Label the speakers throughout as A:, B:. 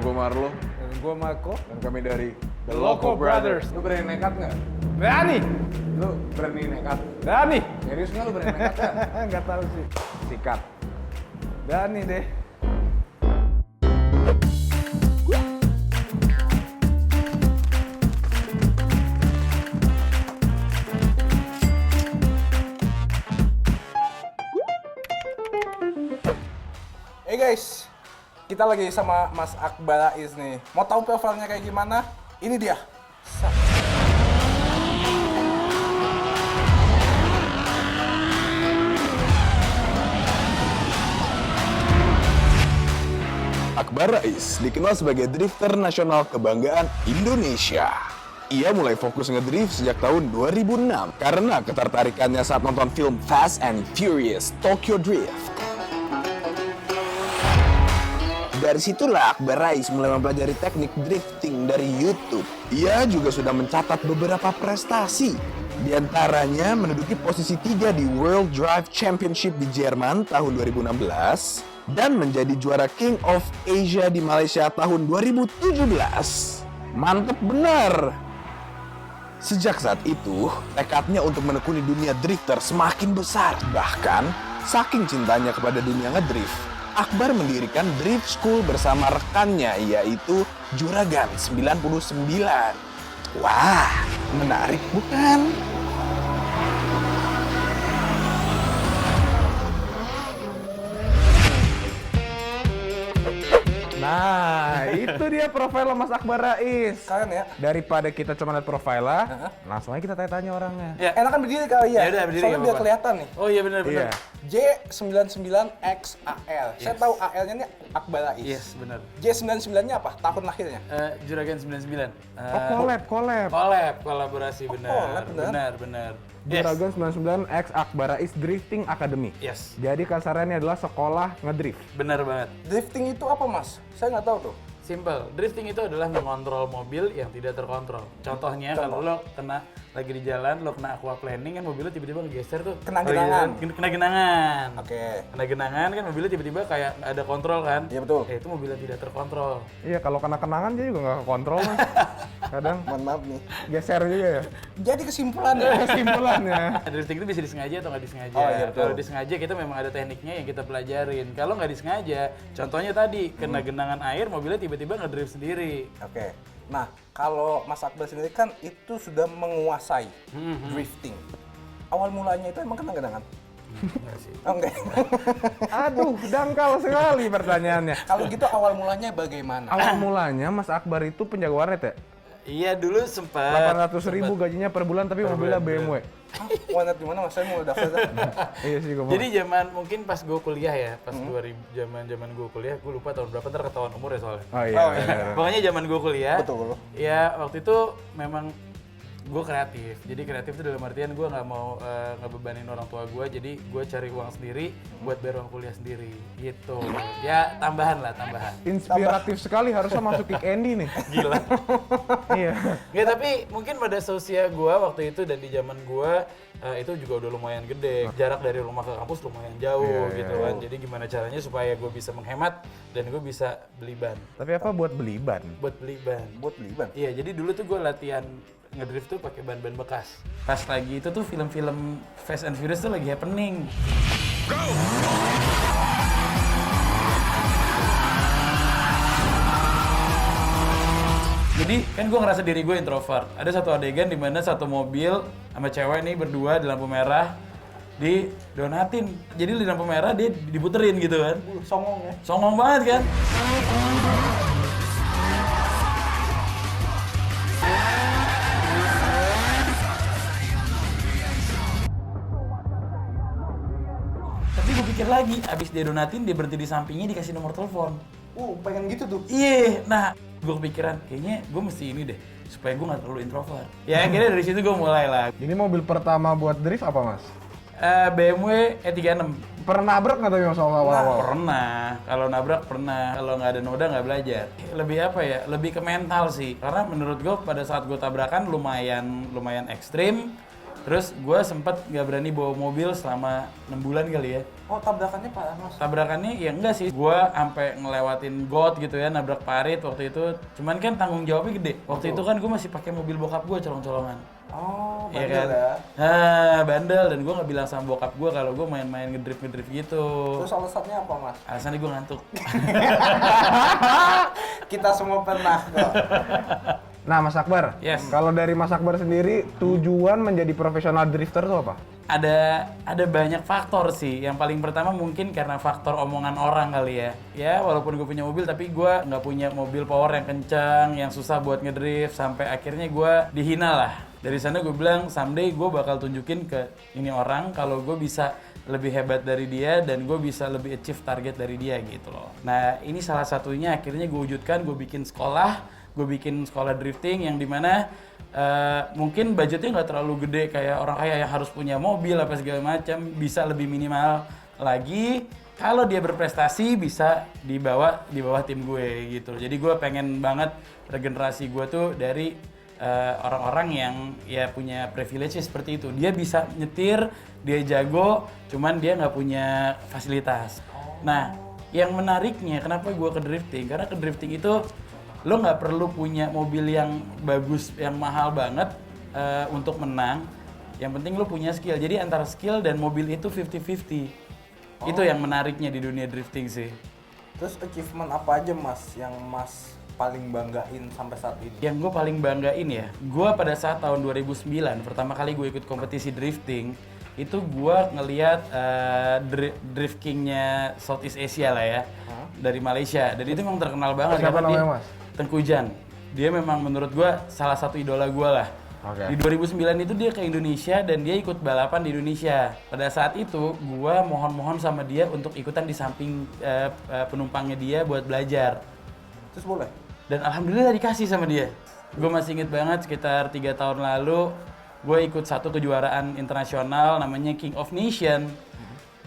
A: gue Marlo.
B: Dan gue Marco.
A: Dan kami dari
B: The Loco Brothers.
A: Lu berani nekat nggak?
B: Berani!
A: Lu berani nekat?
B: Berani!
A: Serius nggak lu berani nekat nggak?
B: Nggak tahu sih.
A: Sikat.
B: Berani deh. Hey guys, kita lagi sama Mas Akbar Rais nih. Mau tahu profilnya kayak gimana? Ini dia.
C: Akbar Rais dikenal sebagai drifter nasional kebanggaan Indonesia. Ia mulai fokus ngedrift sejak tahun 2006 karena ketertarikannya saat nonton film Fast and Furious Tokyo Drift. Dari situlah Akbar Rais mulai mempelajari teknik drifting dari YouTube. Ia juga sudah mencatat beberapa prestasi. Di antaranya menduduki posisi 3 di World Drive Championship di Jerman tahun 2016 dan menjadi juara King of Asia di Malaysia tahun 2017. Mantep bener! Sejak saat itu, tekadnya untuk menekuni dunia drifter semakin besar. Bahkan, saking cintanya kepada dunia ngedrift, Akbar mendirikan drift school bersama rekannya, yaitu Juragan 99. Wah, menarik bukan?
B: Nah, itu dia profil Mas Akbar Rais.
D: Kalian ya?
B: Daripada kita cuma lihat profilnya, langsung aja kita tanya-tanya orangnya.
D: Ya. Enakan berdiri kali ya?
E: Yaudah, berdiri,
D: Soalnya
E: nggak
D: biar
E: apa-apa.
D: kelihatan nih.
E: Oh iya benar-benar.
B: Iya.
D: J99XAL. Saya tahu AL-nya nih Akbar Rais.
E: Yes, benar.
D: J99-nya apa? Tahun lahirnya?
E: Juragan 99.
B: Oh, collab.
E: Kolaborasi benar.
D: collab, benar.
E: Benar.
B: Juragan 99 X Akbar Rais Drifting Academy.
E: Yes.
B: Jadi kasarannya adalah sekolah ngedrift.
E: Benar banget.
D: Drifting itu apa, Mas? Saya nggak tahu tuh.
E: Simple. Drifting itu adalah mengontrol mobil yang tidak terkontrol. Contohnya kalau lo kena lagi di jalan, lo kena aquaplaning kan mobilnya tiba-tiba ngegeser tuh.
D: Kena genangan.
E: Kena genangan.
D: Oke.
E: Kena genangan kan mobilnya tiba-tiba kayak ada kontrol kan?
D: Iya, betul.
E: Ya itu mobilnya tidak terkontrol.
B: Iya, kalau kena kenangan dia juga nggak kontrol mas. Kadang
D: Mohon maaf nih.
B: geser juga ya.
D: Jadi kesimpulannya,
B: Kesimpulannya.
E: Drifting itu bisa disengaja atau nggak disengaja.
D: Oh, iya, betul.
E: Kalau disengaja kita memang ada tekniknya yang kita pelajarin. Kalau nggak disengaja, contohnya tadi kena genangan air, mobilnya tiba-tiba ngedrift sendiri.
D: Oke. Nah, kalau Mas Akbar sendiri kan itu sudah menguasai drifting. Awal mulanya itu emang kena genangan?
E: Nggak sih.
D: Oh, enggak.
B: Aduh, dangkal sekali pertanyaannya.
D: Kalau gitu awal mulanya bagaimana?
B: Awal mulanya Mas Akbar itu penjaga warnet ya?
E: Iya dulu sempat.
B: 800.000 gajinya per bulan tapi mobilnya BMW.
D: Hah? Warnet di mana, Mas? Saya mau daftar.
B: Iya sih gue mau.
E: Jadi zaman mungkin pas gue kuliah ya, pas 2000 zaman gue kuliah, gue lupa tahun berapa ntar ketahuan umur ya soalnya.
B: Oh iya.
D: Oh, iya.
B: bener.
E: Pokoknya zaman gue kuliah.
D: Betul.
E: Ya waktu itu memang gue kreatif. Jadi kreatif itu dalam artian gue nggak mau ngebebanin orang tua gue. Jadi gue cari uang sendiri buat bayar uang kuliah sendiri. Gitu. Ya tambahan lah tambahan.
B: Inspiratif sekali harusnya masuk Kick Andy nih.
E: Gila.
B: Iya.
E: Nggak, tapi mungkin pada seusia gue waktu itu dan di zaman gue itu juga udah lumayan gede. Jarak dari rumah ke kampus lumayan jauh gitu kan. Jadi gimana caranya supaya gue bisa menghemat dan gue bisa beli ban.
B: Tapi apa buat beli ban?
E: Buat beli ban.
D: Buat beli ban.
E: Iya, jadi dulu tuh gue latihan ngedrift tuh pakai ban-ban bekas. Pas lagi itu tuh film-film Fast and Furious tuh lagi happening. Jadi kan gue ngerasa diri gue introvert. Ada satu adegan di mana satu mobil sama cewek nih berdua di lampu merah didonatin. Jadi di lampu merah dia diputerin gitu kan.
D: Songong ya.
E: Songong banget kan? Tapi gue pikir lagi, abis dia donatin, dia berhenti di sampingnya, dikasih nomor telepon.
D: Pengen gitu tuh.
E: Iya, nah gue kepikiran, kayaknya gue mesti ini deh, supaya gue gak terlalu introvert. Ya akhirnya dari situ gue mulai lah.
B: Ini mobil pertama buat drift apa mas?
E: BMW E36.
B: Pernah nabrak nggak tuh yang soal awal-awal?
E: Pernah, kalau nabrak pernah, kalau nggak ada noda nggak belajar. Lebih apa ya? Lebih ke mental sih. Karena menurut gue pada saat gue tabrakan lumayan ekstrim. Terus gue sempet nggak berani bawa mobil selama 6 bulan kali ya.
D: Oh, tabrakannya parah, Mas.
E: Tabrakannya ya enggak sih, gue sampai ngelewatin got gitu ya, nabrak parit waktu itu. Cuman kan tanggung jawabnya gede. Waktu itu kan gue masih pakai mobil bokap gue colong-colongan.
D: Oh,
E: Iya
D: bandel
E: kan?
D: ya.
E: Nah, bandel, dan gue nggak bilang sama bokap gue kalau gue main-main ngedrift gitu.
D: Terus alasannya apa, Mas?
E: Alasannya gue ngantuk.
D: Kita semua pernah kok.
B: Nah, Mas Akbar,
E: Yes.
B: kalau dari Mas Akbar sendiri, tujuan menjadi profesional drifter itu apa?
E: Ada banyak faktor sih. Yang paling pertama mungkin karena faktor omongan orang kali ya. Ya, walaupun gue punya mobil, tapi gue nggak punya mobil power yang kencang, yang susah buat ngedrift, sampai akhirnya gue dihina lah. Dari sana gue bilang, someday gue bakal tunjukin ke ini orang kalau gue bisa lebih hebat dari dia dan gue bisa lebih achieve target dari dia gitu loh. Nah, ini salah satunya akhirnya gue wujudkan, gue bikin sekolah drifting yang dimana mungkin budgetnya nggak terlalu gede kayak orang kaya yang harus punya mobil apa segala macam, bisa lebih minimal lagi. Kalau dia berprestasi bisa di bawah tim gue gitu. Jadi gue pengen banget regenerasi gue tuh dari orang-orang yang ya punya privilege seperti itu. Dia bisa nyetir, dia jago, cuman dia nggak punya fasilitas. Nah, yang menariknya kenapa gue ke drifting? Karena ke drifting itu lo nggak perlu punya mobil yang bagus, yang mahal banget untuk menang. Yang penting lo punya skill. Jadi antara skill dan mobil itu 50-50. Itu yang menariknya di dunia drifting sih.
D: Terus achievement apa aja, Mas, yang Mas paling banggain sampai saat ini?
E: Yang gue paling banggain ya, gue pada saat tahun 2009 pertama kali gue ikut kompetisi drifting, itu gue ngeliat Drift King-nya Southeast Asia lah ya, dari Malaysia. Dan itu memang terkenal banget.
B: Siapa
E: karena
B: namanya,
E: dia,
B: Mas?
E: Tengku Jan. Dia memang menurut gue salah satu idola gue lah.
B: Oke.
E: Di 2009 itu dia ke Indonesia dan dia ikut balapan di Indonesia. Pada saat itu gue mohon-mohon sama dia untuk ikutan di samping penumpangnya dia buat belajar.
D: Terus boleh?
E: Dan alhamdulillah dikasih sama dia. Gue masih inget banget sekitar 3 tahun lalu gue ikut satu kejuaraan internasional namanya King of Nation.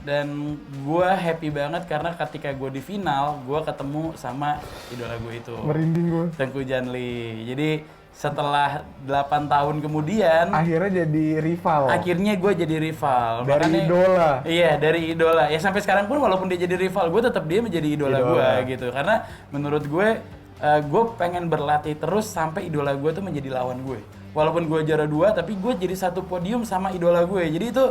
E: Dan gue happy banget karena ketika gue di final, gue ketemu sama idola gue itu.
B: Merinding gue.
E: Tengku Janli. Jadi setelah 8 tahun kemudian,
B: Akhirnya jadi rival.
E: akhirnya gue jadi rival.
B: Dari idola.
E: Iya, dari idola. Ya sampai sekarang pun walaupun dia jadi rival, gue tetap dia menjadi idola gue gitu. Karena menurut gue pengen berlatih terus sampai idola gue tuh menjadi lawan gue. Walaupun gue juara 2, tapi gue jadi satu podium sama idola gue. Jadi itu,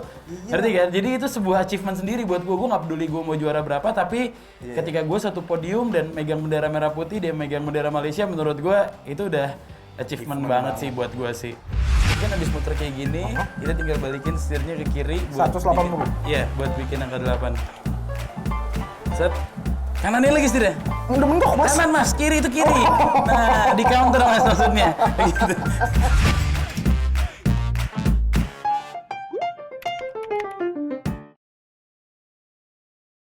E: ngerti kan? Jadi itu sebuah achievement sendiri buat gue. Gue gak peduli gue mau juara berapa, tapi ketika gue satu podium dan megang bendera merah putih, dia megang bendera Malaysia, menurut gue itu udah achievement banget sih buat gue sih. Mungkin abis muter kayak gini, kita tinggal balikin setirnya ke kiri.
D: 180.
E: Iya, buat bikin angka 8. Set. Kanan lagi setirnya.
B: Udah mentok, Mas.
E: Kanan, Mas. Kiri itu kiri. Nah, di counter, Mas, maksudnya. Gitu.